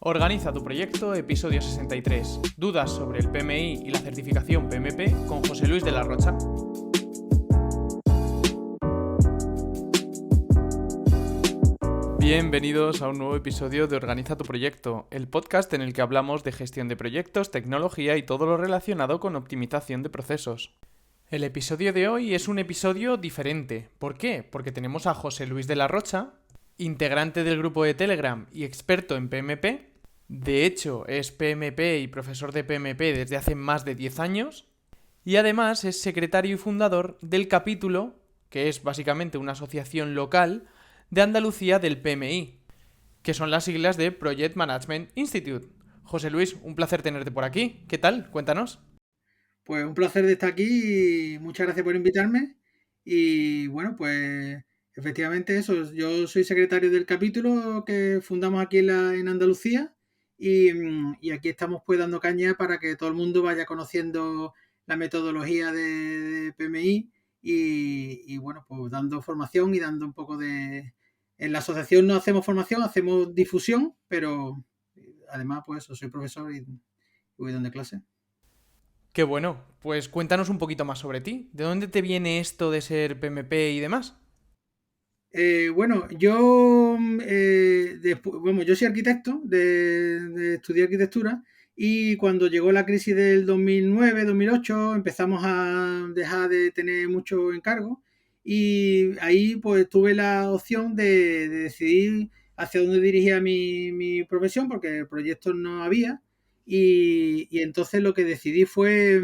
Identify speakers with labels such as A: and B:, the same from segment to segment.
A: Organiza tu proyecto, episodio 63. Dudas sobre el PMI y la certificación PMP con José Luis de la Rocha. Bienvenidos a un nuevo episodio de Organiza tu proyecto, el podcast en el que hablamos de gestión de proyectos, tecnología y todo lo relacionado con optimización de procesos. El episodio de hoy es un episodio diferente. ¿Por qué? Porque tenemos a José Luis de la Rocha, integrante del grupo de Telegram y experto en PMP. De hecho, es PMP y profesor de PMP desde hace más de 10 años. Y además es secretario y fundador del capítulo, que es básicamente una asociación local de Andalucía del PMI, que son las siglas de Project Management Institute. José Luis, un placer tenerte por aquí. ¿Qué tal? Cuéntanos.
B: Pues un placer de estar aquí y muchas gracias por invitarme. Y bueno, pues efectivamente eso, yo soy secretario del capítulo que fundamos aquí en Andalucía y aquí estamos pues dando caña para que todo el mundo vaya conociendo la metodología de PMI y bueno, pues dando formación y dando un poco de... En la asociación no hacemos formación, hacemos difusión, pero además pues eso, soy profesor y voy dando clase.
A: Qué bueno. Pues cuéntanos un poquito más sobre ti. ¿De dónde te viene esto de ser PMP y demás?
B: Bueno, yo, bueno, yo soy arquitecto, estudié arquitectura y cuando llegó la crisis del 2009-2008 empezamos a dejar de tener mucho encargo y ahí pues tuve la opción de decidir hacia dónde dirigía mi profesión porque proyectos no había y entonces lo que decidí fue,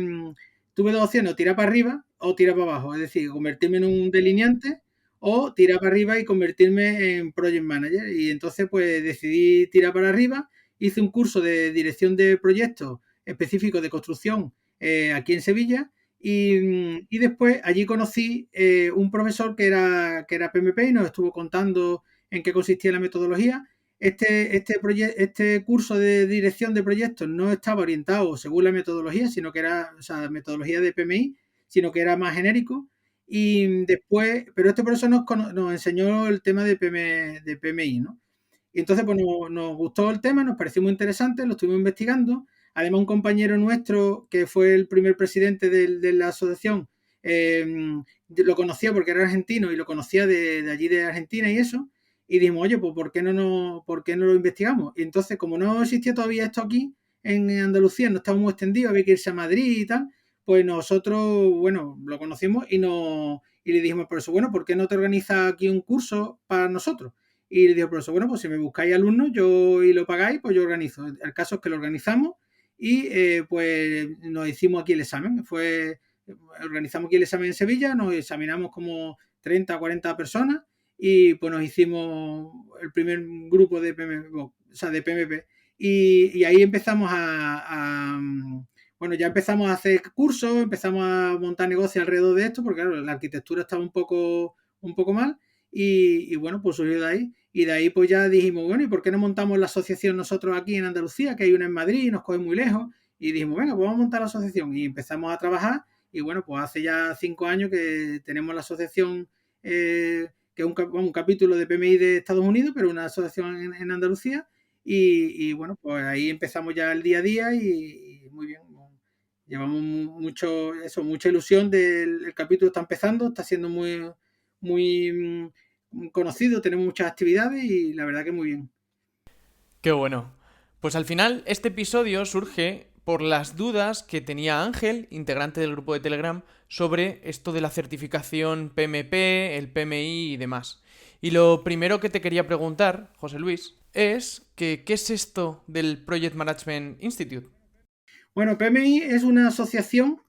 B: tuve dos opciones, o tirar para arriba o tirar para abajo, es decir, convertirme en un delineante o tirar para arriba y convertirme en project manager. Y entonces pues decidí tirar para arriba, hice un curso de dirección de proyectos específico de construcción aquí en Sevilla y después allí conocí un profesor que era PMP y nos estuvo contando en qué consistía la metodología. Este curso de dirección de proyectos no estaba orientado según la metodología, sino que era, o sea, metodología de PMI, sino que era más genérico. Y después, pero este profesor nos enseñó el tema de PMI, ¿no? Y entonces, pues nos gustó el tema, nos pareció muy interesante, lo estuvimos investigando. Además, un compañero nuestro, que fue el primer presidente de la asociación, eh, lo conocía porque era argentino y lo conocía de allí de Argentina y eso. Y dijimos, oye, pues ¿por qué no lo investigamos? Y entonces, como no existía todavía esto aquí en Andalucía, no estaba muy extendido, había que irse a Madrid y tal, pues nosotros, bueno, lo conocimos y le dijimos, por eso, bueno, ¿por qué no te organizas aquí un curso para nosotros? Y le dijo, profesor, bueno, pues si me buscáis alumnos yo y lo pagáis, pues yo organizo. El caso es que lo organizamos y pues nos hicimos aquí el examen. Organizamos aquí el examen en Sevilla, nos examinamos como 30 o 40 personas y pues nos hicimos el primer grupo de PMP, o sea, de PMP. Y ahí empezamos bueno, ya empezamos a hacer cursos, empezamos a montar negocios alrededor de esto, porque claro, la arquitectura estaba un poco mal y bueno, pues surgió de ahí. Y de ahí pues ya dijimos, bueno, ¿y por qué no montamos la asociación nosotros aquí en Andalucía, que hay una en Madrid, nos coge muy lejos? Y dijimos, venga, pues vamos a montar la asociación. Y empezamos a trabajar y bueno, pues hace ya 5 años que tenemos la asociación, que es un capítulo de PMI de Estados Unidos, pero una asociación en Andalucía. Y bueno, pues ahí empezamos ya el día a día y muy bien. Llevamos mucho, eso, mucha ilusión del el capítulo está empezando, está siendo muy conocido, tenemos muchas actividades y la verdad que muy bien.
A: Qué bueno. Pues al final este episodio surge por las dudas que tenía Ángel, integrante del grupo de Telegram, sobre esto de la certificación PMP, el PMI y demás. Y lo primero que te quería preguntar, José Luis, es que ¿qué es esto del Project Management Institute?
B: Bueno, PMI es una asociación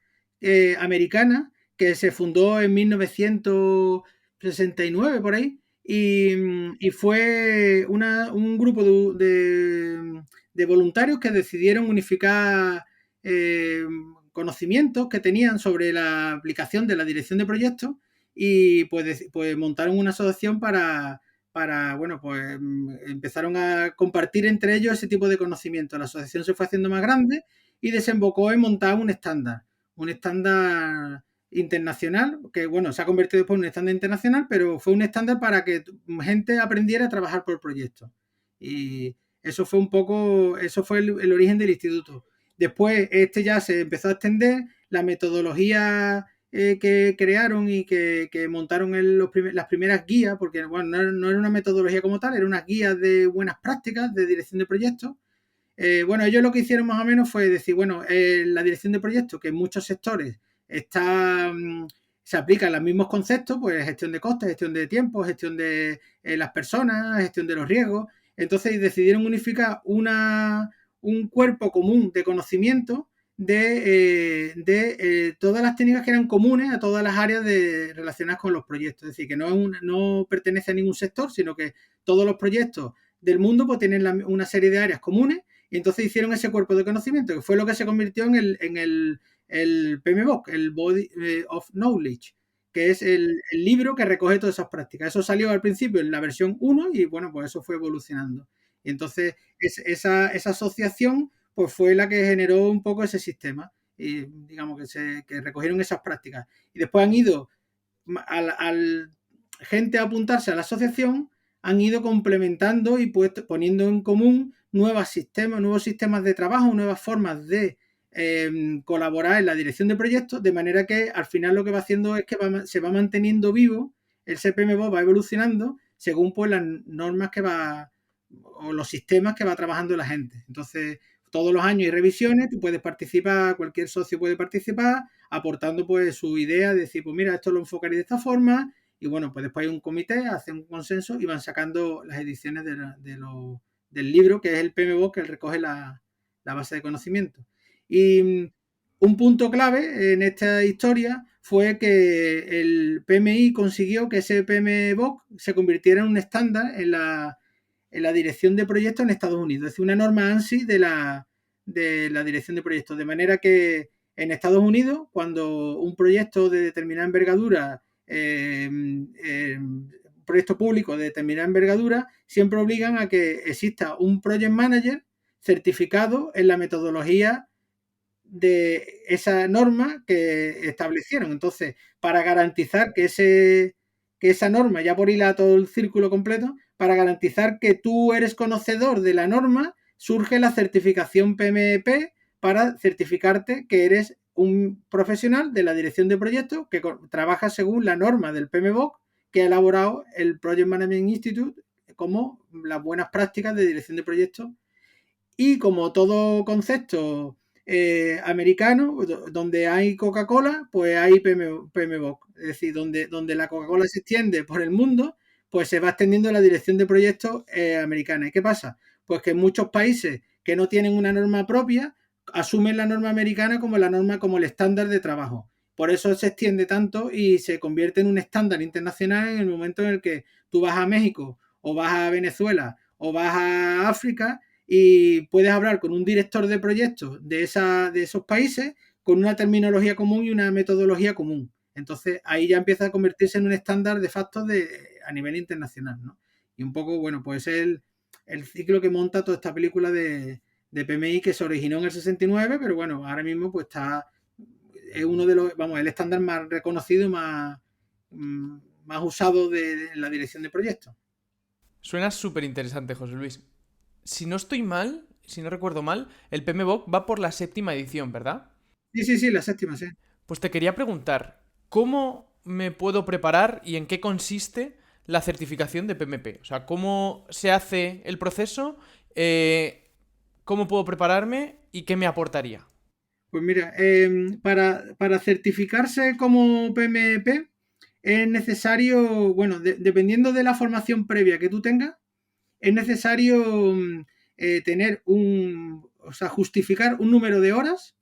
B: americana que se fundó en 1969 por ahí y fue un grupo de voluntarios que decidieron unificar eh, conocimientos que tenían sobre la aplicación de la dirección de proyectos y pues montaron una asociación bueno, pues empezaron a compartir entre ellos ese tipo de conocimientos. La asociación se fue haciendo más grande y desembocó en montar un estándar internacional, que bueno, se ha convertido después en un estándar internacional, pero fue un estándar para que gente aprendiera a trabajar por proyectos. Y Eso fue el origen del instituto. Después ya se empezó a extender, la metodología que crearon y que montaron las primeras guías, porque bueno, no era una metodología como tal, era unas guías de buenas prácticas de dirección de proyectos. Bueno, ellos lo que hicieron más o menos fue decir, bueno, la dirección de proyectos, que en muchos sectores se aplican los mismos conceptos, pues gestión de costes, gestión de tiempo, gestión de las personas, gestión de los riesgos. Entonces decidieron unificar un cuerpo común de conocimiento de todas las técnicas que eran comunes a todas las áreas relacionadas con los proyectos. Es decir, que no pertenece a ningún sector, sino que todos los proyectos del mundo pues tienen una serie de áreas comunes, y entonces hicieron ese cuerpo de conocimiento, que fue lo que se convirtió en el PMBOK, el Body of Knowledge, que es el libro que recoge todas esas prácticas. Eso salió al principio en la versión 1 y bueno, pues eso fue evolucionando. Y entonces esa asociación pues fue la que generó un poco ese sistema, y digamos que recogieron esas prácticas. Y después han ido al gente a apuntarse a la asociación, han ido complementando y poniendo en común nuevos sistemas de trabajo, nuevas formas de colaborar en la dirección de proyectos, de manera que al final lo que va haciendo es que se va manteniendo vivo, el CPMBOK va evolucionando según pues las normas o los sistemas que va trabajando la gente. Entonces, todos los años hay revisiones, tú puedes participar, cualquier socio puede participar, aportando pues su idea, de decir, pues mira, esto lo enfocaré de esta forma, y bueno, pues después hay un comité, hacen un consenso y van sacando las ediciones del libro, que es el PMBOK, que recoge la base de conocimiento. Y un punto clave en esta historia fue que el PMI consiguió que ese PMBOK se convirtiera en un estándar en la dirección de proyectos en Estados Unidos, es decir, una norma ANSI de la dirección de proyectos, de manera que en Estados Unidos, cuando un proyecto de determinada envergadura, un proyecto público de determinada envergadura, siempre obligan a que exista un project manager certificado en la metodología de esa norma que establecieron. Entonces, para garantizar que esa norma, ya por hilar todo el círculo completo, para garantizar que tú eres conocedor de la norma, surge la certificación PMP para certificarte que eres un profesional de la dirección de proyectos que trabaja según la norma del PMBOK que ha elaborado el Project Management Institute como las buenas prácticas de dirección de proyectos. Y como todo concepto americano, donde hay Coca-Cola, pues hay PMBOK. Es decir, donde la Coca-Cola se extiende por el mundo, pues se va extendiendo la dirección de proyectos americana. ¿Y qué pasa? Pues que en muchos países que no tienen una norma propia, asumen la norma americana como la norma, como el estándar de trabajo. Por eso se extiende tanto y se convierte en un estándar internacional en el momento en el que tú vas a México o vas a Venezuela o vas a África y puedes hablar con un director de proyectos de esos países con una terminología común y una metodología común. Entonces ahí ya empieza a convertirse en un estándar de facto a nivel internacional, ¿no? Y un poco, bueno, pues el ciclo que monta toda esta película de PMI, que se originó en el 69, pero bueno, ahora mismo pues es uno de el estándar más reconocido y más usado de la dirección de proyectos.
A: Suena súper interesante, José Luis. Si no estoy mal, si no recuerdo mal, el PMBOK va por la 7ª edición, ¿verdad?
B: Sí, la 7ª, sí.
A: Pues te quería preguntar, ¿cómo me puedo preparar y en qué consiste la certificación de PMP? O sea, ¿cómo se hace el proceso? ¿Cómo puedo prepararme y qué me aportaría?
B: Pues mira, para certificarse como PMP es necesario, bueno, dependiendo de la formación previa que tú tengas, es necesario tener o sea, justificar un número de horas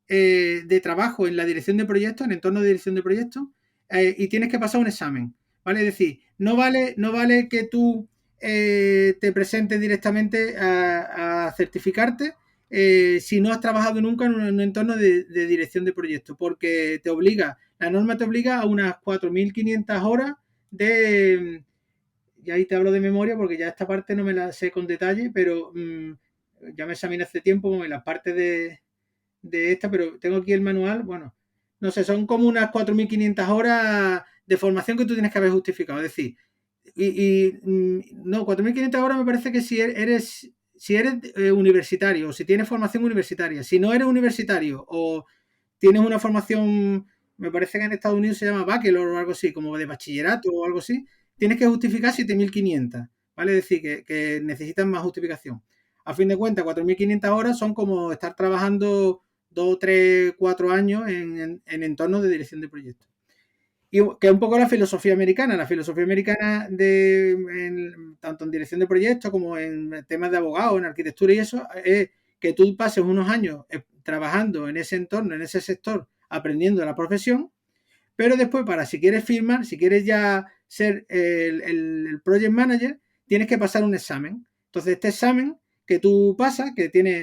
B: de trabajo en la dirección de proyectos, en entorno de dirección de proyectos, y tienes que pasar un examen, ¿vale? Es decir, no vale que tú te presentes directamente a certificarte si no has trabajado nunca en un entorno de dirección de proyectos, porque la norma te obliga a unas 4.500 horas de, y ahí te hablo de memoria porque ya esta parte no me la sé con detalle, pero ya me examiné hace tiempo como en la parte de esta, pero tengo aquí el manual, bueno, no sé, son como unas 4.500 horas de formación que tú tienes que haber justificado, es decir, no, 4.500 horas me parece que universitario o si tienes formación universitaria, si no eres universitario o tienes una formación, me parece que en Estados Unidos se llama bachelor o algo así, como de bachillerato o algo así, tienes que justificar 7.500, ¿vale? Es decir, que necesitas más justificación. A fin de cuentas, 4.500 horas son como estar trabajando 2, 3, 4 años en entornos de dirección de proyectos. Y que es un poco la filosofía americana. La filosofía americana, tanto en dirección de proyectos como en temas de abogado, en arquitectura y eso, es que tú pases unos años trabajando en ese entorno, en ese sector, aprendiendo la profesión, pero después para si quieres firmar, si quieres ya ser el project manager, tienes que pasar un examen. Entonces este examen que tú pasas,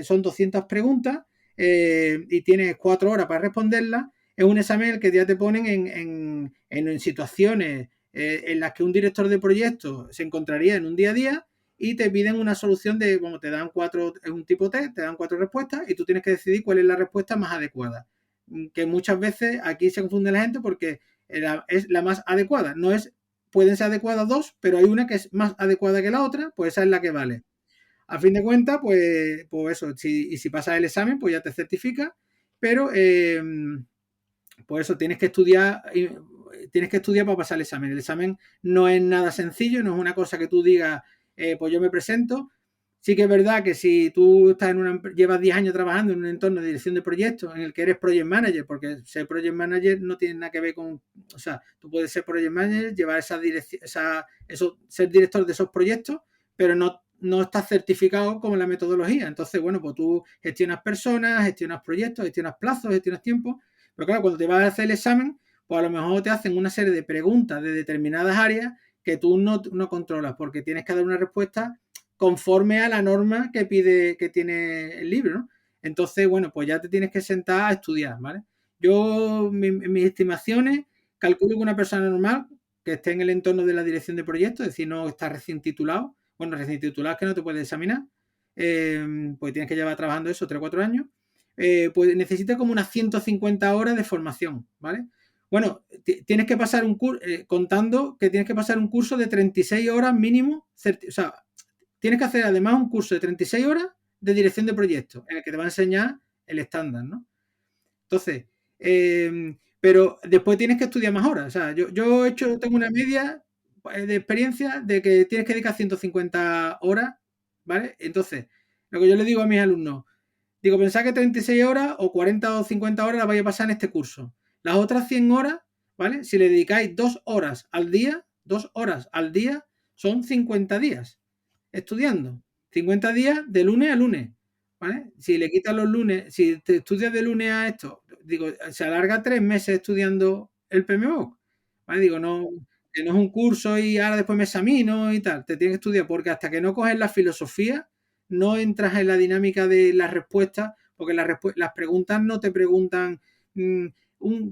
B: son 200 preguntas y tienes 4 horas para responderlas, es un examen el que ya te ponen en situaciones en las que un director de proyecto se encontraría en un día a día y te piden una solución te dan 4, es un tipo test, te dan 4 respuestas y tú tienes que decidir cuál es la respuesta más adecuada. Que muchas veces aquí se confunde la gente porque es la más adecuada. Pueden ser adecuadas dos, pero hay una que es más adecuada que la otra, pues esa es la que vale. A fin de cuentas, pues eso, si pasas el examen, pues ya te certifica, pero pues eso, tienes que estudiar para pasar el examen. El examen no es nada sencillo, no es una cosa que tú digas, pues yo me presento. Sí que es verdad que si tú llevas 10 años trabajando en un entorno de dirección de proyectos en el que eres project manager, porque ser project manager no tiene nada que ver con, o sea, tú puedes ser project manager, llevar esa dirección, ser director de esos proyectos, pero no estás certificado como la metodología. Entonces, bueno, pues tú gestionas personas, gestionas proyectos, gestionas plazos, gestionas tiempo, pero claro, cuando te vas a hacer el examen, pues a lo mejor te hacen una serie de preguntas de determinadas áreas que tú no controlas, porque tienes que dar una respuesta conforme a la norma que tiene el libro, ¿no? Entonces, bueno, pues ya te tienes que sentar a estudiar, ¿vale? En mis estimaciones, calculo que una persona normal que esté en el entorno de la dirección de proyectos, es decir, no está recién titulado, bueno, recién titulado es que no te puedes examinar, pues tienes que llevar trabajando eso 3 o 4 años, pues necesita como unas 150 horas de formación, ¿vale? Bueno, tienes que pasar un curso, contando que tienes que pasar un curso de 36 horas mínimo, o sea, tienes que hacer además un curso de 36 horas de dirección de proyectos, en el que te va a enseñar el estándar, ¿no? Entonces, pero después tienes que estudiar más horas. O sea, tengo una media de experiencia de que tienes que dedicar 150 horas, ¿vale? Entonces, lo que yo le digo a mis alumnos, digo, pensad que 36 horas o 40 o 50 horas las vais a pasar en este curso. Las otras 100 horas, ¿vale? Si le dedicáis 2 horas al día, 2 horas al día, son 50 días estudiando. 50 días de lunes a lunes, ¿vale? Si le quitas los lunes, si te estudias de lunes a esto, digo, se alarga 3 meses estudiando el PMBOK, ¿vale? Digo, no, que no es un curso y ahora después me examino y tal, te tienes que estudiar porque hasta que no coges la filosofía, no entras en la dinámica de las respuestas, porque las preguntas no te preguntan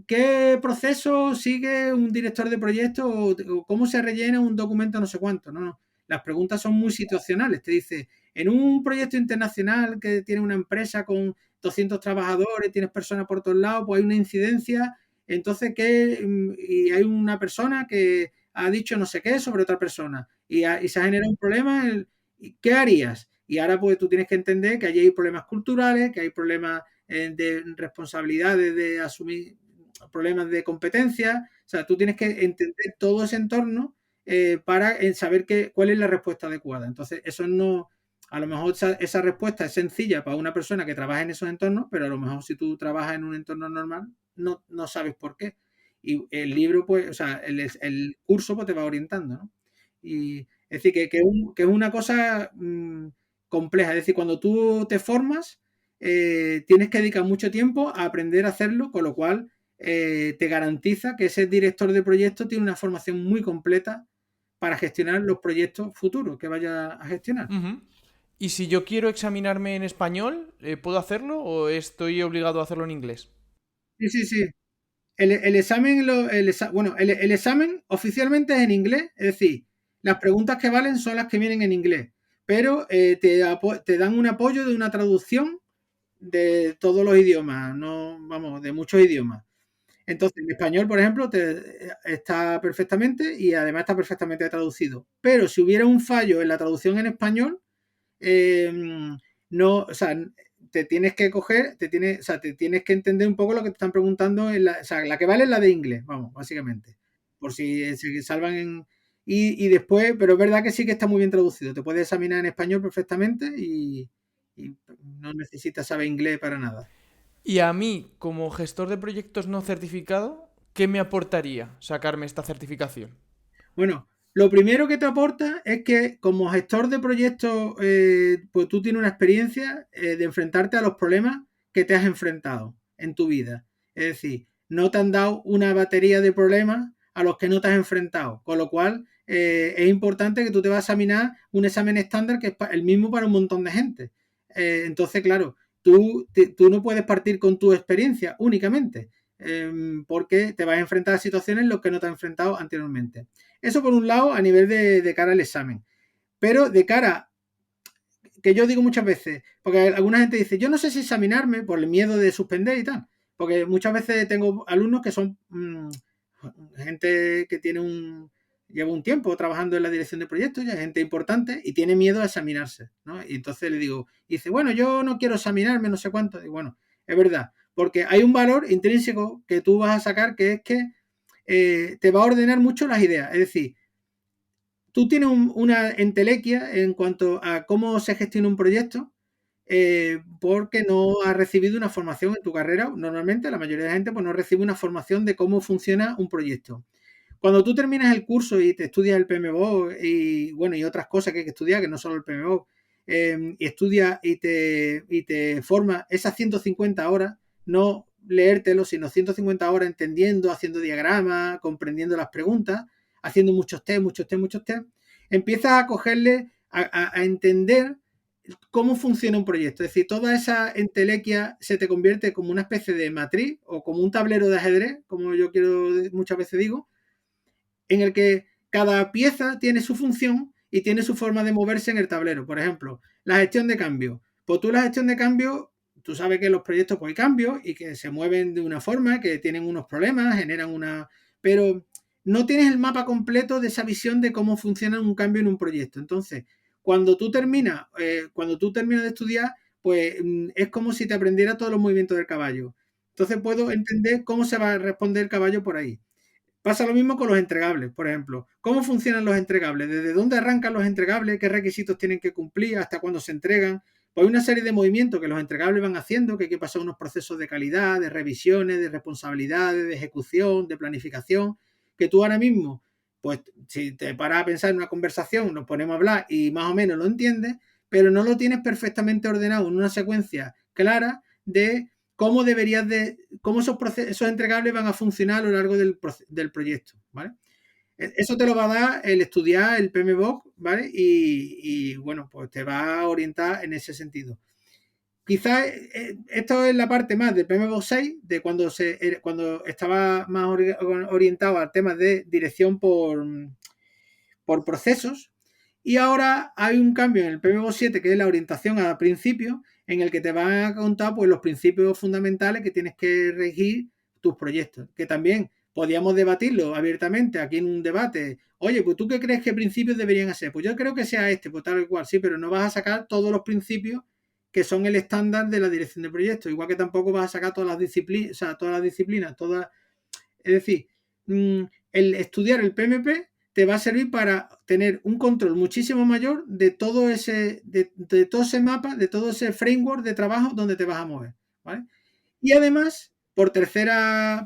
B: qué proceso sigue un director de proyecto o cómo se rellena un documento no sé cuánto, no. Las preguntas son muy situacionales. Te dice, en un proyecto internacional que tiene una empresa con 200 trabajadores, tienes personas por todos lados, pues hay una incidencia, entonces y hay una persona que ha dicho no sé qué sobre otra persona y se ha generado un problema, ¿qué harías? Y ahora pues tú tienes que entender que allí hay problemas culturales, que hay problemas de responsabilidades, de asumir problemas de competencia, o sea, tú tienes que entender todo ese entorno para saber cuál es la respuesta adecuada. Entonces, eso no, a lo mejor esa respuesta es sencilla para una persona que trabaja en esos entornos, pero a lo mejor si tú trabajas en un entorno normal, no sabes por qué. Y el libro, pues, o sea, el curso pues, te va orientando, ¿no? Y es decir, que es una cosa compleja. Es decir, cuando tú te formas, tienes que dedicar mucho tiempo a aprender a hacerlo, con lo cual te garantiza que ese director de proyecto tiene una formación muy completa para gestionar los proyectos futuros que vaya a gestionar.
A: Ujú. ¿Y si yo quiero examinarme en español, puedo hacerlo o estoy obligado a hacerlo en inglés?
B: Sí, sí, sí. El examen, bueno, el examen oficialmente es en inglés, es decir, las preguntas que valen son las que vienen en inglés, pero te dan un apoyo de una traducción de todos los idiomas, no, vamos, de muchos idiomas. Entonces, en español, por ejemplo, está perfectamente y además está perfectamente traducido. Pero si hubiera un fallo en la traducción en español, no, o sea, te tienes que coger, te tienes que entender un poco lo que te están preguntando, o sea, la que vale es la de inglés, vamos, básicamente, por si se salvan y después, pero es verdad que sí que está muy bien traducido, te puedes examinar en español perfectamente y no necesitas saber inglés para nada.
A: Y a mí, como gestor de proyectos no certificado, ¿qué me aportaría sacarme esta certificación?
B: Bueno, lo primero que te aporta es que como gestor de proyectos, pues tú tienes una experiencia de enfrentarte a los problemas que te has enfrentado en tu vida. Es decir, no te han dado una batería de problemas a los que no te has enfrentado, con lo cual es importante que tú te vas a examinar un examen estándar que es el mismo para un montón de gente. Entonces, claro, tú no puedes partir con tu experiencia únicamente, porque te vas a enfrentar a situaciones en las que no te has enfrentado anteriormente. Eso por un lado a nivel de cara al examen. Pero de cara, que yo digo muchas veces, porque alguna gente dice, yo no sé si examinarme por el miedo de suspender y tal. Porque muchas veces tengo alumnos que son gente que lleva un tiempo trabajando en la dirección de proyectos, ya gente importante, y tiene miedo a examinarse, ¿no? Y entonces le digo, dice, bueno, yo no quiero examinarme, no sé cuánto. Y bueno, es verdad, porque hay un valor intrínseco que tú vas a sacar que es que te va a ordenar mucho las ideas. Es decir, tú tienes una entelequia en cuanto a cómo se gestiona un proyecto, porque no has recibido una formación en tu carrera. Normalmente, la mayoría de la gente pues, no recibe una formación de cómo funciona un proyecto. Cuando tú terminas el curso y te estudias el PMBOK y, bueno, y otras cosas que hay que estudiar, que no solo el PMBOK, y estudias y te formas esas 150 horas, no leértelo, sino 150 horas entendiendo, haciendo diagramas, comprendiendo las preguntas, haciendo muchos test, empiezas a cogerle, a entender cómo funciona un proyecto. Es decir, toda esa entelequia se te convierte como una especie de matriz o como un tablero de ajedrez, como yo quiero muchas veces digo, en el que cada pieza tiene su función y tiene su forma de moverse en el tablero. Por ejemplo, la gestión de cambio. Pues tú la gestión de cambio, tú sabes que en los proyectos pues, hay cambios y que se mueven de una forma, que tienen unos problemas, generan una... Pero no tienes el mapa completo de esa visión de cómo funciona un cambio en un proyecto. Entonces, cuando tú terminas de estudiar, pues es como si te aprendiera todos los movimientos del caballo. Entonces puedo entender cómo se va a responder el caballo por ahí. Pasa lo mismo con los entregables, por ejemplo. ¿Cómo funcionan los entregables? ¿Desde dónde arrancan los entregables? ¿Qué requisitos tienen que cumplir? ¿Hasta cuándo se entregan? Pues hay una serie de movimientos que los entregables van haciendo, que hay que pasar unos procesos de calidad, de revisiones, de responsabilidades, de ejecución, de planificación, que tú ahora mismo, pues si te paras a pensar en una conversación, nos ponemos a hablar y más o menos lo entiendes, pero no lo tienes perfectamente ordenado en una secuencia clara de cómo esos entregables van a funcionar a lo largo del proyecto, ¿vale? Eso te lo va a dar el estudiar el PMBOK, ¿vale? Bueno, pues te va a orientar en ese sentido. Quizás esto es la parte más del PMBOK 6, de cuando estaba más orientado al tema de dirección por procesos. Y ahora hay un cambio en el PMBOK 7, que es la orientación a principios, en el que te van a contar pues, los principios fundamentales que tienes que regir tus proyectos. Que también podíamos debatirlo abiertamente aquí en un debate. Oye, pues tú qué crees que principios deberían ser? Pues yo creo que sea este, pues tal y cual, sí, pero no vas a sacar todos los principios que son el estándar de la dirección de proyectos. Igual que tampoco vas a sacar todas las disciplinas, es decir, el estudiar el PMP te va a servir para tener un control muchísimo mayor de todo ese mapa, de todo ese framework de trabajo donde te vas a mover, ¿vale? Y además, por tercera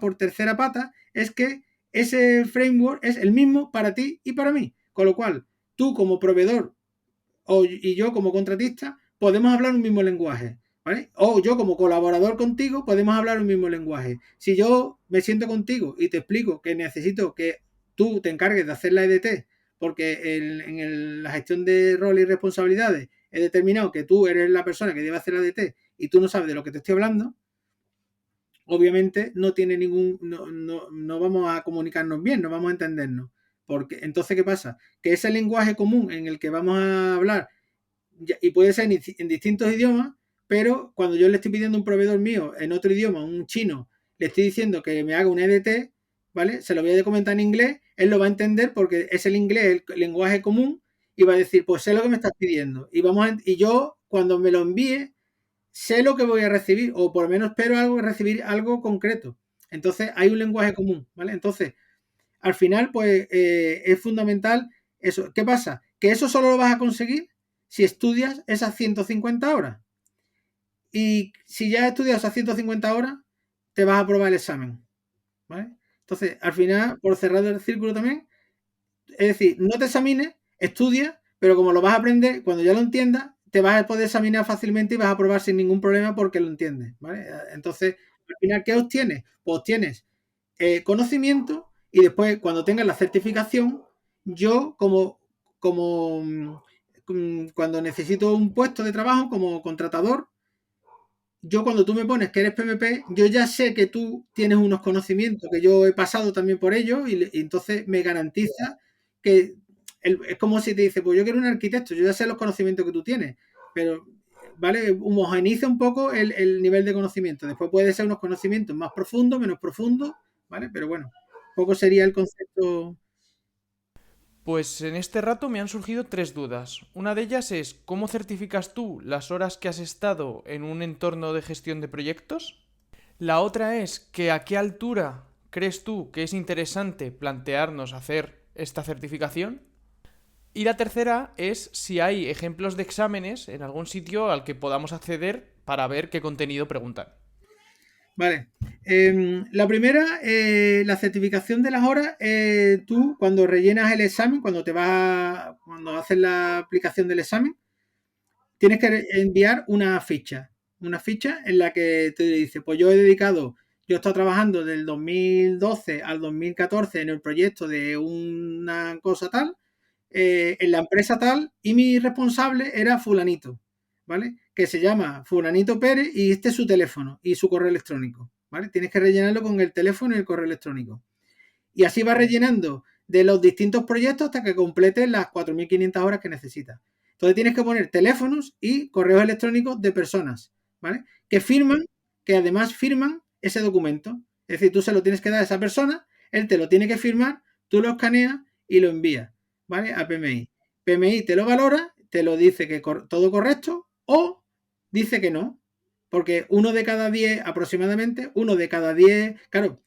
B: pata, es que ese framework es el mismo para ti y para mí. Con lo cual, tú como proveedor y yo como contratista podemos hablar un mismo lenguaje, ¿vale? O yo como colaborador contigo podemos hablar un mismo lenguaje. Si yo me siento contigo y te explico que necesito que tú te encargues de hacer la EDT, porque la gestión de roles y responsabilidades he determinado que tú eres la persona que debe hacer la EDT y tú no sabes de lo que te estoy hablando, obviamente no tiene no vamos a comunicarnos bien, no vamos a entendernos. Porque entonces, ¿qué pasa? Que ese lenguaje común en el que vamos a hablar y puede ser en distintos idiomas, pero cuando yo le estoy pidiendo a un proveedor mío en otro idioma, un chino, le estoy diciendo que me haga un EDT, ¿vale? Se lo voy a comentar en inglés, él lo va a entender porque es el inglés, el lenguaje común, y va a decir, pues sé lo que me estás pidiendo. Y yo, cuando me lo envíe, sé lo que voy a recibir, o por lo menos espero recibir algo concreto. Entonces, hay un lenguaje común, ¿vale? Entonces, al final, pues es fundamental eso. ¿Qué pasa? Que eso solo lo vas a conseguir si estudias esas 150 horas. Y si ya has estudiado esas 150 horas, te vas a aprobar el examen, ¿vale? Entonces, al final, por cerrar el círculo también, es decir, no te examines, estudia, pero como lo vas a aprender, cuando ya lo entiendas, te vas a poder examinar fácilmente y vas a aprobar sin ningún problema porque lo entiendes, ¿vale? Entonces, al final, ¿qué obtienes? Pues obtienes conocimiento y después, cuando tengas la certificación, yo cuando necesito un puesto de trabajo como contratador, yo cuando tú me pones que eres PMP, yo ya sé que tú tienes unos conocimientos, que yo he pasado también por ellos y entonces me garantiza que es como si te dice, pues yo quiero un arquitecto, yo ya sé los conocimientos que tú tienes, pero, ¿vale? Homogeniza un poco el nivel de conocimiento. Después puede ser unos conocimientos más profundos, menos profundos, ¿vale? Pero bueno, poco sería el concepto.
A: Pues en este rato me han surgido tres dudas. Una de ellas es, ¿cómo certificas tú las horas que has estado en un entorno de gestión de proyectos? La otra es, que ¿a qué altura crees tú que es interesante plantearnos hacer esta certificación? Y la tercera es si hay ejemplos de exámenes en algún sitio al que podamos acceder para ver qué contenido preguntan.
B: Vale. La primera, la certificación de las horas, tú cuando rellenas el examen, cuando haces la aplicación del examen, tienes que enviar una ficha en la que te dice, pues yo he estado trabajando del 2012 al 2014 en el proyecto de una cosa tal, en la empresa tal, y mi responsable era fulanito, ¿vale? Que se llama Fulanito Pérez y este es su teléfono y su correo electrónico, ¿vale? Tienes que rellenarlo con el teléfono y el correo electrónico. Y así vas rellenando de los distintos proyectos hasta que completes las 4.500 horas que necesitas. Entonces tienes que poner teléfonos y correos electrónicos de personas, ¿vale? Que además firman ese documento. Es decir, tú se lo tienes que dar a esa persona, él te lo tiene que firmar, tú lo escaneas y lo envías, ¿vale? A PMI. PMI te lo valora, te lo dice que todo correcto o dice que no, porque uno de cada 10 aproximadamente, claro,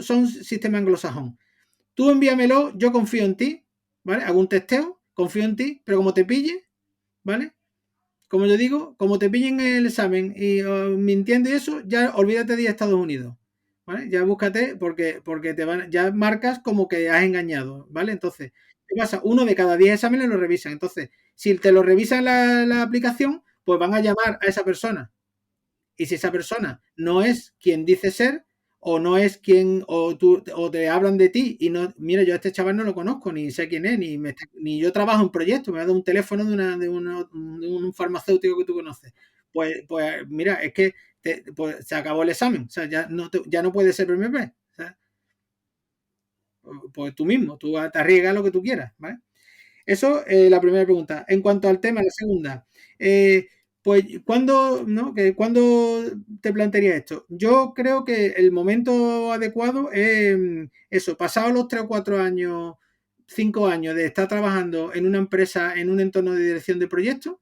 B: son sistemas anglosajón. Tú envíamelo, yo confío en ti, ¿vale? Hago un testeo, confío en ti, pero como te pille, ¿vale? Como yo digo, como te pillen en el examen y mintiendo y eso, ya olvídate de Estados Unidos, ¿vale? Ya búscate porque ya marcas como que has engañado, ¿vale? Entonces, ¿qué pasa? Uno de cada 10 exámenes lo revisan. Entonces, si te lo revisan la aplicación, pues van a llamar a esa persona. Y si esa persona no es quien dice ser, o no es quien, o te hablan de ti y no, mira, yo a este chaval no lo conozco, ni sé quién es, ni yo trabajo en proyectos, me ha dado un teléfono de un farmacéutico que tú conoces. Pues mira, es que pues, se acabó el examen, o sea, ya no puedes ser PMP. O sea, pues tú mismo, tú te arriesgas lo que tú quieras, ¿vale? Eso es la primera pregunta. En cuanto al tema, la segunda, pues ¿cuándo te plantearía esto? Yo creo que el momento adecuado es eso, pasado los 3 o 4 años, 5 años de estar trabajando en una empresa, en un entorno de dirección de proyectos,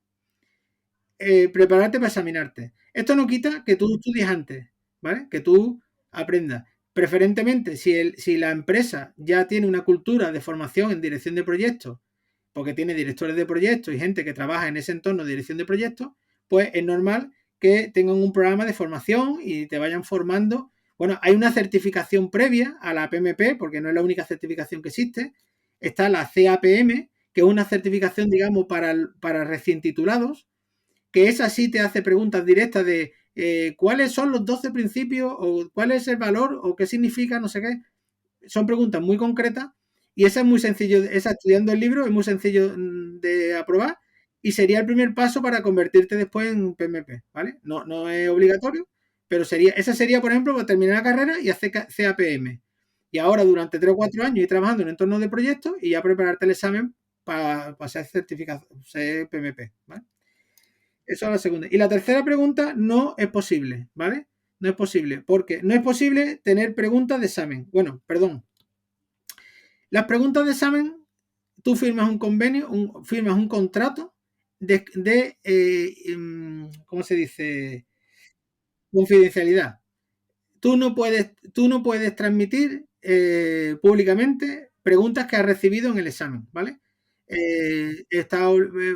B: prepararte para examinarte. Esto no quita que tú estudies antes, ¿vale? Que tú aprendas. Preferentemente, si la empresa ya tiene una cultura de formación en dirección de proyectos, porque tiene directores de proyectos y gente que trabaja en ese entorno de dirección de proyectos, pues es normal que tengan un programa de formación y te vayan formando. Bueno, hay una certificación previa a la PMP, porque no es la única certificación que existe. Está la CAPM, que es una certificación, digamos, para recién titulados, que esa sí te hace preguntas directas de cuáles son los 12 principios o cuál es el valor o qué significa, no sé qué. Son preguntas muy concretas y esa es muy sencillo, esa estudiando el libro es muy sencillo de aprobar y sería el primer paso para convertirte después en PMP, ¿vale? No es obligatorio, pero esa sería, por ejemplo, para terminar la carrera y hacer CAPM. Y ahora durante 3 o 4 años ir trabajando en entornos de proyectos y ya prepararte el examen para ser certificado, ser PMP, ¿vale? Esa es la segunda. Y la tercera pregunta no es posible, ¿vale? No es posible, porque no es posible tener preguntas de examen. Bueno, perdón. Las preguntas de examen tú firmas un convenio, firmas un contrato de ¿cómo se dice? Confidencialidad. Tú no puedes transmitir públicamente preguntas que has recibido en el examen, ¿vale? Está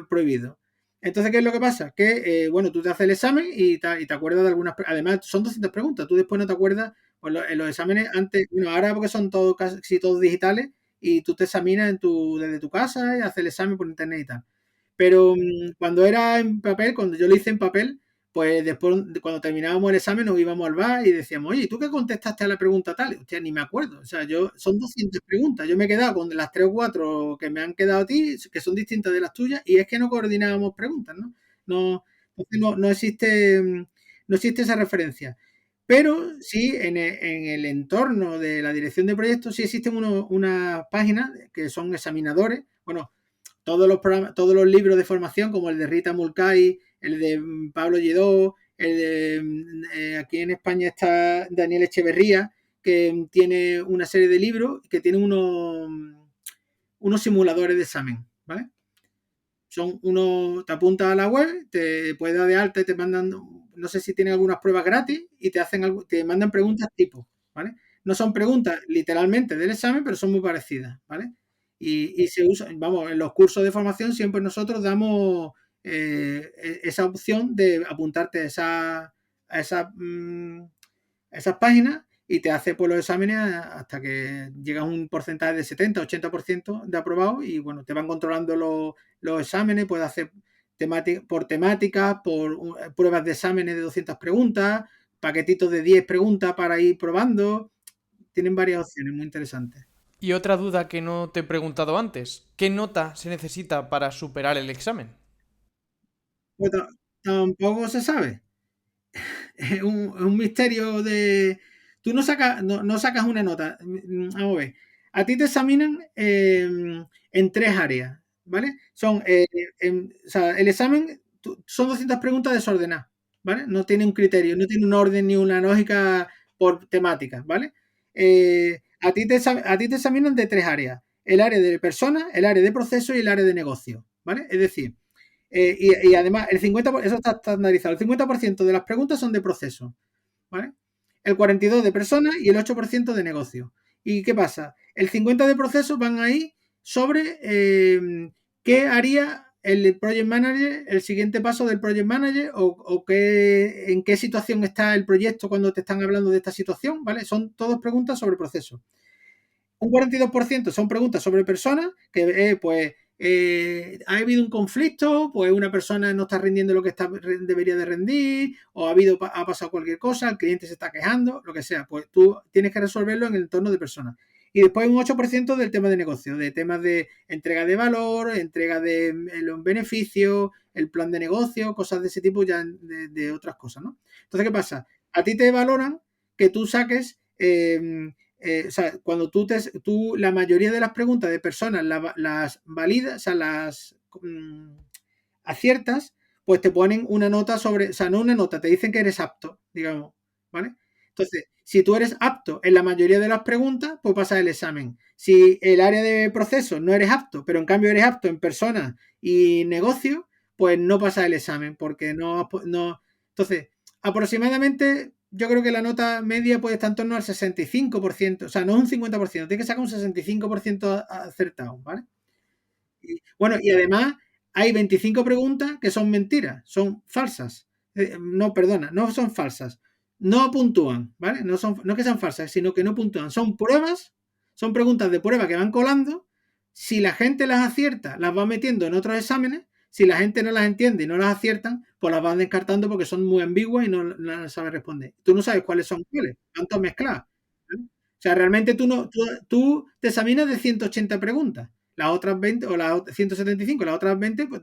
B: prohibido. Entonces, ¿qué es lo que pasa? Que, bueno, tú te haces el examen y te acuerdas de algunas. Además, son 200 preguntas. Tú después no te acuerdas. Pues en los exámenes antes, bueno, ahora porque son todos casi todos digitales y tú te examinas desde tu casa y haces el examen por internet y tal. Pero cuando era en papel, cuando yo lo hice en papel, pues después, cuando terminábamos el examen, nos íbamos al bar y decíamos, oye, ¿tú qué contestaste a la pregunta tal? Hostia, ni me acuerdo. O sea, son 200 preguntas. Yo me he quedado con las 3 o 4 que me han quedado a ti, que son distintas de las tuyas, y es que no coordinábamos preguntas, ¿no? No, entonces no existe esa referencia. Pero sí, en el entorno de la dirección de proyectos, sí existen unas páginas que son examinadores. Bueno, todos los libros de formación, como el de Rita Mulcahy, el de Pablo Lledó, el de aquí en España está Daniel Echeverría, que tiene una serie de libros que tienen unos simuladores de examen, ¿vale? Te apuntas a la web, te puedes dar de alta y te mandan, no sé si tienen algunas pruebas gratis y te mandan preguntas tipo, ¿vale? No son preguntas literalmente del examen, pero son muy parecidas, ¿vale? Y se usa, vamos, en los cursos de formación siempre nosotros damos esa opción de apuntarte a esas páginas y te hace pues, los exámenes hasta que llegas a un porcentaje de 70-80% de aprobado y bueno, te van controlando los exámenes, puedes hacer por temáticas, por pruebas de exámenes de 200 preguntas, paquetitos de 10 preguntas para ir probando. Tienen varias opciones muy interesantes.
A: Y otra duda que no te he preguntado antes, ¿qué nota se necesita para superar el examen?
B: Pues tampoco se sabe. Es un misterio de. Tú no sacas una nota. Vamos a ver. A ti te examinan en 3 áreas, ¿vale? O sea, el examen son 200 preguntas desordenadas, ¿vale? No tiene un criterio, no tiene un orden ni una lógica por temática, ¿vale? A ti te examinan de 3 áreas. El área de persona, el área de proceso y el área de negocio, ¿vale? Es decir, y además, eso está estandarizado. El 50% de las preguntas son de proceso, ¿vale? El 42% de personas y el 8% de negocio. ¿Y qué pasa? El 50% de procesos van ahí sobre qué haría el project manager, el siguiente paso del project manager o en qué situación está el proyecto cuando te están hablando de esta situación, ¿vale? Son todas preguntas sobre procesos. Un 42% son preguntas sobre personas, que pues ha habido un conflicto, pues una persona no está rindiendo lo que debería de rendir, o ha pasado cualquier cosa, el cliente se está quejando, lo que sea, pues tú tienes que resolverlo en el entorno de personas. Y después un 8% del tema de negocio, de temas de entrega de valor, entrega de los beneficios, el plan de negocio, cosas de ese tipo ya de otras cosas, ¿no? Entonces, ¿qué pasa? A ti te valoran que tú saques o sea, cuando la mayoría de las preguntas de personas las validas, o sea, las aciertas, pues te ponen una nota o sea, no una nota, te dicen que eres apto, digamos, ¿vale? Entonces, si tú eres apto en la mayoría de las preguntas, pues pasas el examen. Si el área de proceso no eres apto, pero en cambio eres apto en personas y negocio, pues no pasas el examen, porque no. Entonces, aproximadamente yo creo que la nota media puede estar en torno al 65%, o sea, no es un 50%, tiene que sacar un 65% acertado, ¿vale? Bueno, y además hay 25 preguntas que son mentiras, son falsas. No, perdona, no son falsas. No puntúan, ¿vale? No es que sean falsas, sino que no puntúan. Son pruebas, son preguntas de prueba que van colando. Si la gente las acierta, las va metiendo en otros exámenes. Si la gente no las entiende y no las aciertan, pues las van descartando porque son muy ambiguas y no las sabe responder. Tú no sabes cuáles son cuáles, tanto mezcladas. ¿Vale? O sea, realmente tú te examinas de 180 preguntas. Las otras 20 o las 175, las otras 20 pues,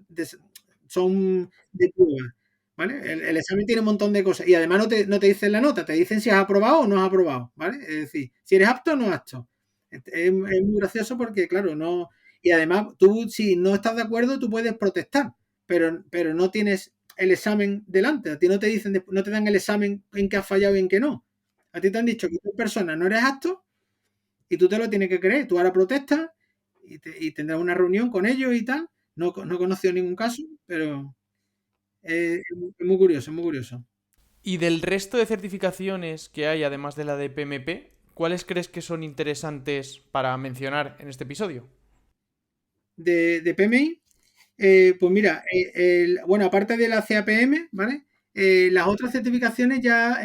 B: son de prueba. ¿Vale? El examen tiene un montón de cosas. Y además no te dicen la nota, te dicen si has aprobado o no has aprobado. ¿Vale? Es decir, si eres apto o no apto. Es muy gracioso porque, claro, no. Y además, tú, si no estás de acuerdo, tú puedes protestar, pero no tienes el examen delante. A ti no te dicen, no te dan el examen en que has fallado y en que no. A ti te han dicho que tú persona no eres apto y tú te lo tienes que creer. Tú ahora protestas y tendrás una reunión con ellos y tal. No he conocido ningún caso, pero es muy curioso, es muy curioso.
A: Y del resto de certificaciones que hay, además de la de PMP, ¿cuáles crees que son interesantes para mencionar en este episodio?
B: De PMI, pues mira, bueno, aparte de la CAPM, ¿vale? Las otras certificaciones ya,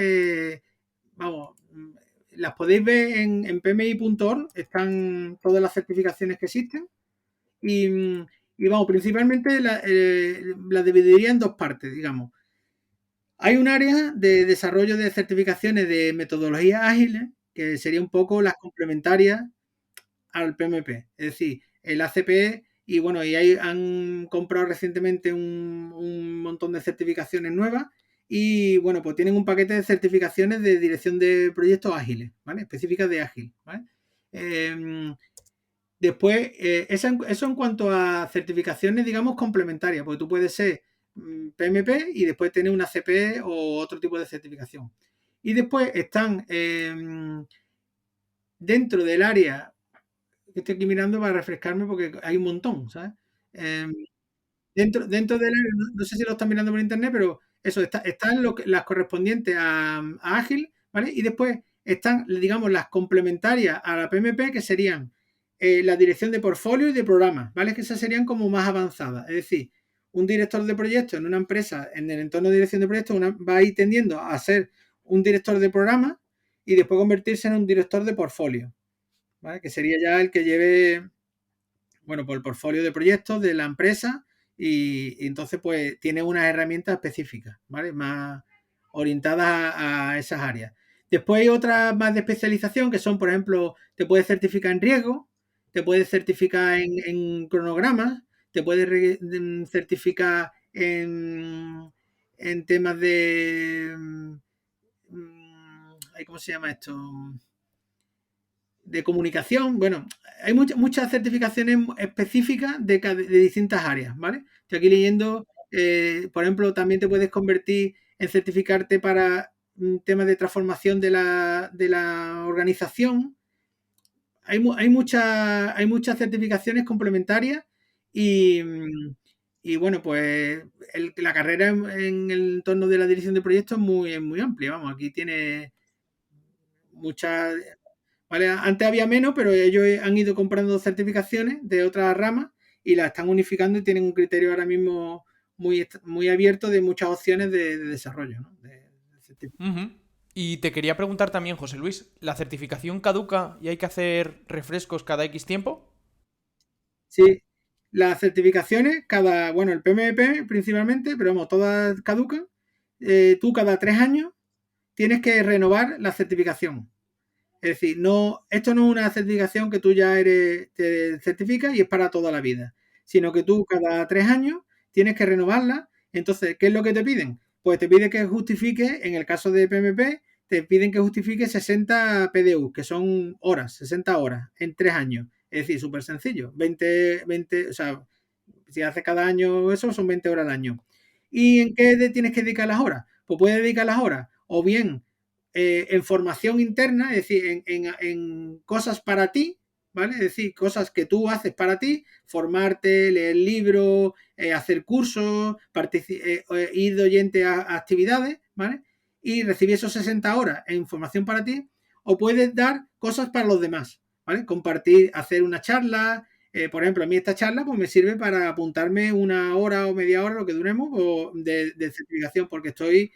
B: vamos, las podéis ver en pmi.org, están todas las certificaciones que existen y, y vamos, principalmente la dividiría en dos partes, digamos. Hay un área de desarrollo de certificaciones de metodologías ágiles, que sería un poco las complementarias al PMP. Es decir, el ACP y bueno, y ahí han comprado recientemente un montón de certificaciones nuevas y bueno, pues tienen un paquete de certificaciones de dirección de proyectos ágiles, ¿vale? Específicas de ágil, ¿vale? Después, eso en cuanto a certificaciones, digamos, complementarias, porque tú puedes ser PMP y después tener una CP o otro tipo de certificación. Y después están dentro del área, estoy aquí mirando para refrescarme porque hay un montón, ¿sabes? Eh, dentro del área, no sé si lo están mirando por internet, pero eso, están las correspondientes a Ágil, ¿vale? Y después están, digamos, las complementarias a la PMP, que serían la dirección de portfolio y de programas, ¿vale? Que esas serían como más avanzadas. Es decir, un director de proyecto en una empresa, en el entorno de dirección de proyectos, va a ir tendiendo a ser un director de programa y después convertirse en un director de portfolio, ¿vale? Que sería ya el que lleve, bueno, por el portfolio de proyectos de la empresa y entonces pues tiene unas herramientas específicas, ¿vale? Más orientadas a esas áreas. Después hay otras más de especialización que son, por ejemplo, te puedes certificar en riesgo, te puedes certificar en cronogramas, te puedes certificar en temas de... ¿Cómo se llama esto? De comunicación. Bueno, hay muchas certificaciones específicas de distintas áreas, ¿vale? Estoy aquí leyendo, por ejemplo, también te puedes convertir en certificarte para temas de transformación de la organización. Hay muchas certificaciones complementarias y, y bueno, pues la carrera en el entorno de la dirección de proyectos es muy amplia. Vamos, aquí tiene muchas. ¿Vale? Antes había menos, pero ellos han ido comprando certificaciones de otras ramas y las están unificando y tienen un criterio ahora mismo muy abierto de muchas opciones de desarrollo, ¿no?
A: Ujú. Y te quería preguntar también, José Luis, ¿la certificación caduca y hay que hacer refrescos cada X tiempo?
B: Sí, las certificaciones, bueno, el PMP principalmente, pero vamos, todas caducan. Tú cada 3 años tienes que renovar la certificación. Es decir, esto no es una certificación que tú ya te certificas y es para toda la vida, sino que tú cada 3 años tienes que renovarla. Entonces, ¿qué es lo que te piden? Pues te pide que justifique, en el caso de PMP, te piden que justifique 60 PDU, que son horas, 60 horas en 3 años. Es decir, súper sencillo. 20, o sea, si hace cada año eso, son 20 horas al año. ¿Y en qué tienes que dedicar las horas? Pues puedes dedicar las horas o bien en formación interna, es decir, en cosas para ti, ¿vale? Es decir, cosas que tú haces para ti, formarte, leer libros, hacer cursos, ir de oyente a actividades, ¿vale? Y recibir esos 60 horas en formación para ti, o puedes dar cosas para los demás, ¿vale? Compartir, hacer una charla, por ejemplo, a mí esta charla pues me sirve para apuntarme una hora o media hora, lo que duremos, de certificación, porque estoy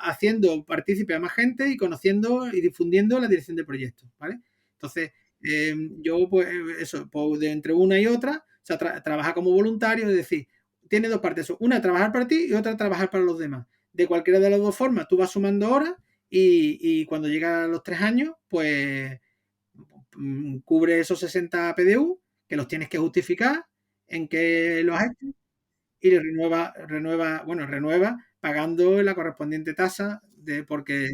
B: haciendo partícipe a más gente y conociendo y difundiendo la dirección de proyectos, ¿vale? Entonces, yo, pues, eso, pues, de entre una y otra, o sea, trabajar como voluntario, es decir, tiene dos partes, una trabajar para ti y otra trabajar para los demás. De cualquiera de las dos formas, tú vas sumando horas y cuando llega a los 3 años, pues cubre esos 60 PDU, que los tienes que justificar en que los has hecho y renueva pagando la correspondiente tasa porque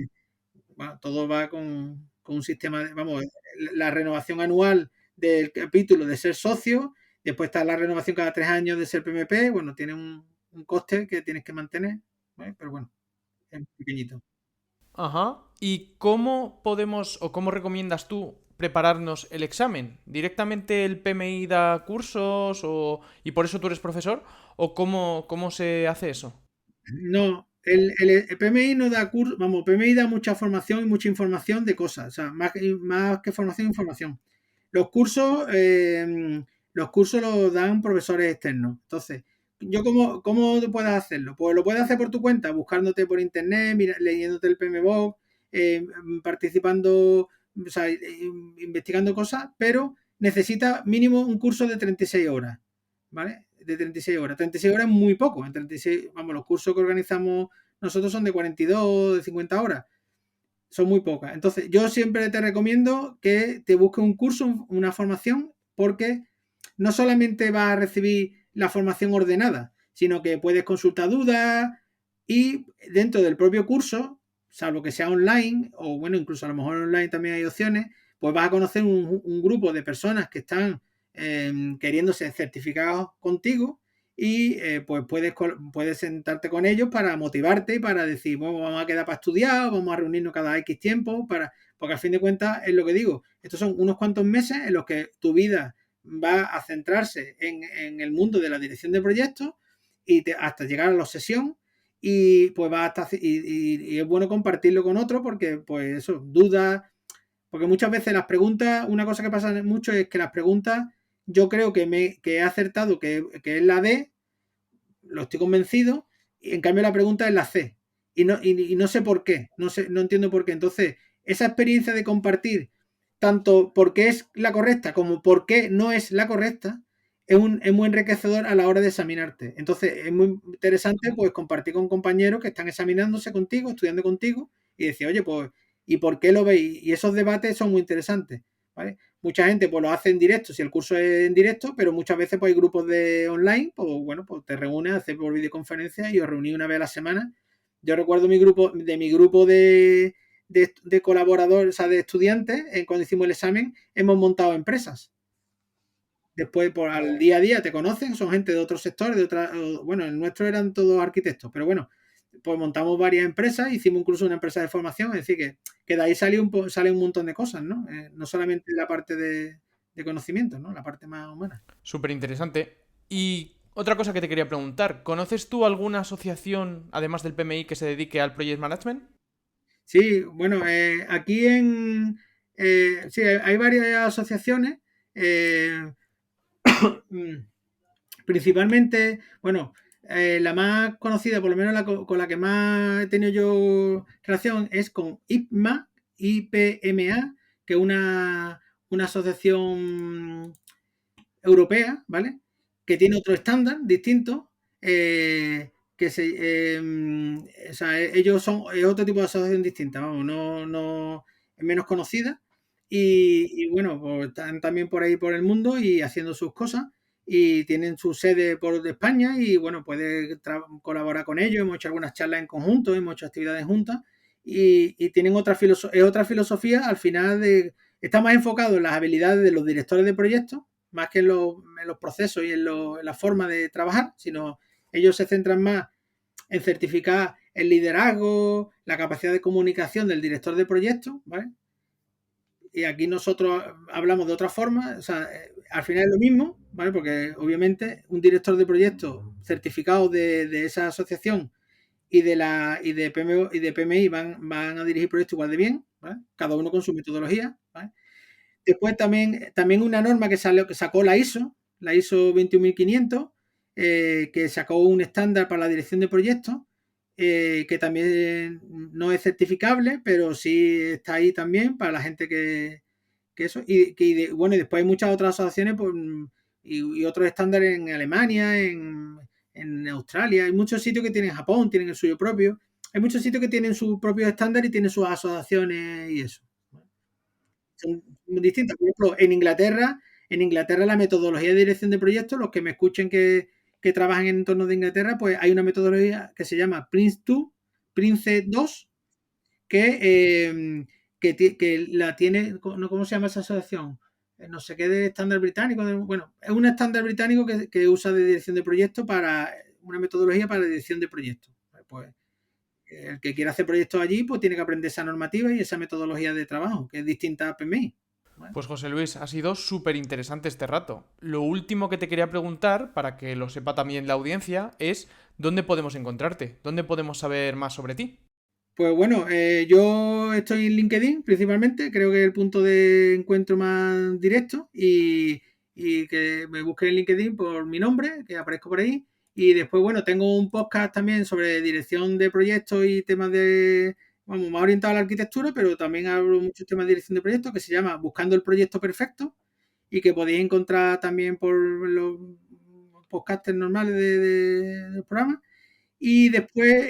B: bueno, todo va con un sistema vamos, la renovación anual del capítulo de ser socio, después está la renovación cada 3 años de ser PMP, bueno, tiene un coste que tienes que mantener, ¿vale? Pero bueno, es pequeñito.
A: Ajá. ¿Y cómo podemos o cómo recomiendas tú prepararnos el examen? ¿Directamente el PMI da cursos y por eso tú eres profesor? ¿O cómo se hace eso?
B: No, el PMI no da curso, vamos, PMI da mucha formación y mucha información de cosas, o sea, más que formación, información. Los cursos, los cursos los dan profesores externos. Entonces, ¿cómo puedes hacerlo? Pues lo puedes hacer por tu cuenta, buscándote por internet, leyéndote el PMBOK, participando, o sea, investigando cosas, pero necesita mínimo un curso de 36 horas, ¿vale? De 36 horas. 36 horas es muy poco. En 36, vamos, los cursos que organizamos nosotros son de 42, de 50 horas. Son muy pocas. Entonces, yo siempre te recomiendo que te busques un curso, una formación, porque no solamente vas a recibir la formación ordenada, sino que puedes consultar dudas y dentro del propio curso, salvo que sea online, o bueno, incluso a lo mejor online también hay opciones, pues vas a conocer un grupo de personas que están queriendo ser certificados contigo y pues puedes sentarte con ellos para motivarte y para decir, bueno, vamos a quedar para estudiar, vamos a reunirnos cada X tiempo, porque al fin de cuentas es lo que digo, estos son unos cuantos meses en los que tu vida va a centrarse en el mundo de la dirección de proyectos hasta llegar a la obsesión y pues va hasta y es bueno compartirlo con otros porque pues eso, dudas, porque muchas veces las preguntas, una cosa que pasa mucho es que las preguntas yo creo que he acertado que es la D, lo estoy convencido, y en cambio la pregunta es la C. Y no sé por qué, no entiendo por qué. Entonces, esa experiencia de compartir tanto por qué es la correcta como por qué no es la correcta, es muy enriquecedor a la hora de examinarte. Entonces, es muy interesante pues compartir con compañeros que están examinándose contigo, estudiando contigo, y decir, oye, pues, ¿y por qué lo veis? Y esos debates son muy interesantes, ¿vale? Mucha gente pues lo hace en directo, si el curso es en directo, pero muchas veces pues hay grupos de online, pues bueno, pues te reúnes, haces por videoconferencia y os reunís una vez a la semana. Yo recuerdo mi grupo de colaboradores, o sea, de estudiantes, cuando hicimos el examen, hemos montado empresas. Después, por al día a día, te conocen, son gente de otros sectores, bueno, el nuestro eran todos arquitectos, pero bueno, pues montamos varias empresas, hicimos incluso una empresa de formación, es decir, que de ahí sale un montón de cosas, ¿no? No solamente la parte de conocimiento, ¿no? La parte más humana.
A: Súper interesante. Y otra cosa que te quería preguntar, ¿conoces tú alguna asociación, además del PMI, que se dedique al Project Management?
B: Sí, bueno, aquí sí, hay varias asociaciones, eh, principalmente, bueno, la más conocida, por lo menos con la que más he tenido yo relación, es con IPMA, que es una asociación europea, ¿vale? Que tiene otro estándar distinto, o sea, ellos son es otro tipo de asociación distinta, vamos, no es menos conocida y bueno, pues están también por ahí por el mundo y haciendo sus cosas y tienen su sede por España y bueno, puedes colaborar con ellos, hemos hecho algunas charlas en conjunto, hemos hecho actividades juntas y tienen otra filosofía al final está más enfocado en las habilidades de los directores de proyectos más que en los procesos y en la forma de trabajar, sino ellos se centran más en certificar el liderazgo, la capacidad de comunicación del director de proyecto, ¿vale? Y aquí nosotros hablamos de otra forma, o sea, al final es lo mismo, ¿vale? Porque obviamente un director de proyecto certificado de esa asociación y de PMI van a dirigir proyectos igual de bien, ¿vale? Cada uno con su metodología, ¿vale? Después también una norma que sacó la ISO 21500, que sacó un estándar para la dirección de proyectos, que también no es certificable, pero sí está ahí también para la gente que eso. Bueno, y después hay muchas otras asociaciones pues, y otros estándares en Alemania, en Australia. Hay muchos sitios que tienen Japón, tienen el suyo propio. Hay muchos sitios que tienen su propio estándar y tienen sus asociaciones y eso. Son distintas. Por ejemplo, en Inglaterra la metodología de dirección de proyectos, los que me escuchen que trabajan en entornos de Inglaterra, pues hay una metodología que se llama Prince2, Prince2, que, que la tiene, ¿cómo se llama esa asociación? No sé qué de estándar británico, bueno, es un estándar británico que usa de dirección de proyectos para una metodología para la dirección de proyectos. Pues el que quiera hacer proyectos allí, pues tiene que aprender esa normativa y esa metodología de trabajo, que es distinta a PMI. ¿vale?
A: Pues José Luis, ha sido súper interesante este rato. Lo último que te quería preguntar, para que lo sepa también la audiencia, es ¿dónde podemos encontrarte? ¿Dónde podemos saber más sobre ti?
B: Pues bueno, yo estoy en LinkedIn principalmente, creo que es el punto de encuentro más directo y que me busquen en LinkedIn por mi nombre, que aparezco por ahí. Y después, bueno, tengo un podcast también sobre dirección de proyectos y temas de, vamos, más orientado a la arquitectura, pero también hablo muchos temas de dirección de proyectos que se llama Buscando el Proyecto Perfecto y que podéis encontrar también por los podcasts normales del programa. Y después,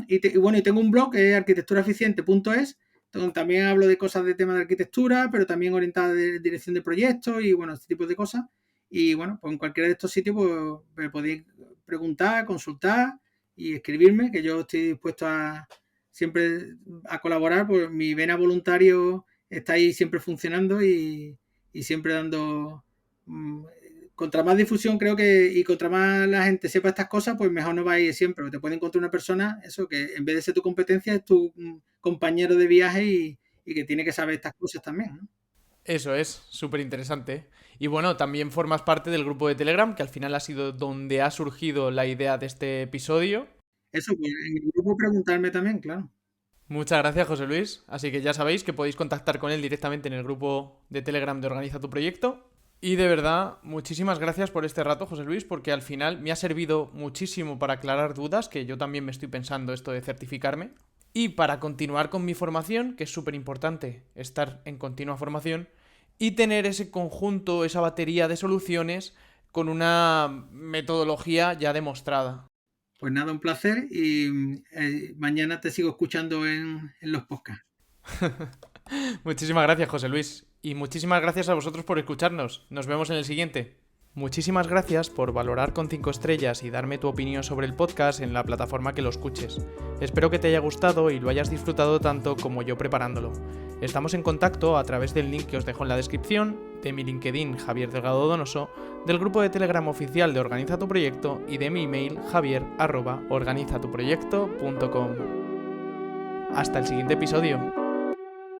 B: y tengo un blog que es arquitecturaeficiente.es, donde también hablo de cosas de temas de arquitectura, pero también orientada de dirección de proyectos y bueno, este tipo de cosas. Y bueno, pues en cualquiera de estos sitios pues, me podéis preguntar, consultar y escribirme, que yo estoy dispuesto a siempre a colaborar, pues mi vena voluntario está ahí siempre funcionando y siempre dando contra más difusión creo que y contra más la gente sepa estas cosas, pues mejor no va a ir siempre. Porque te puede encontrar una persona, eso, que en vez de ser tu competencia, es tu compañero de viaje y que tiene que saber estas cosas también, ¿no?
A: Eso es, súper interesante. Y bueno, también formas parte del grupo de Telegram, que al final ha sido donde ha surgido la idea de este episodio.
B: Eso, pues en el grupo preguntarme también, claro.
A: Muchas gracias, José Luis. Así que ya sabéis que podéis contactar con él directamente en el grupo de Telegram de Organiza tu Proyecto. Y de verdad, muchísimas gracias por este rato, José Luis, porque al final me ha servido muchísimo para aclarar dudas, que yo también me estoy pensando esto de certificarme. Y para continuar con mi formación, que es súper importante estar en continua formación, y tener ese conjunto, esa batería de soluciones con una metodología ya demostrada.
B: Pues nada, un placer y mañana te sigo escuchando en los podcasts.
A: Muchísimas gracias, José Luis. Y muchísimas gracias a vosotros por escucharnos. Nos vemos en el siguiente. Muchísimas gracias por valorar con 5 estrellas y darme tu opinión sobre el podcast en la plataforma que lo escuches. Espero que te haya gustado y lo hayas disfrutado tanto como yo preparándolo. Estamos en contacto a través del link que os dejo en la descripción, de mi LinkedIn Javier Delgado Donoso, del grupo de Telegram oficial de Organiza tu Proyecto y de mi email javier@organizatuproyecto.com. Hasta el siguiente episodio.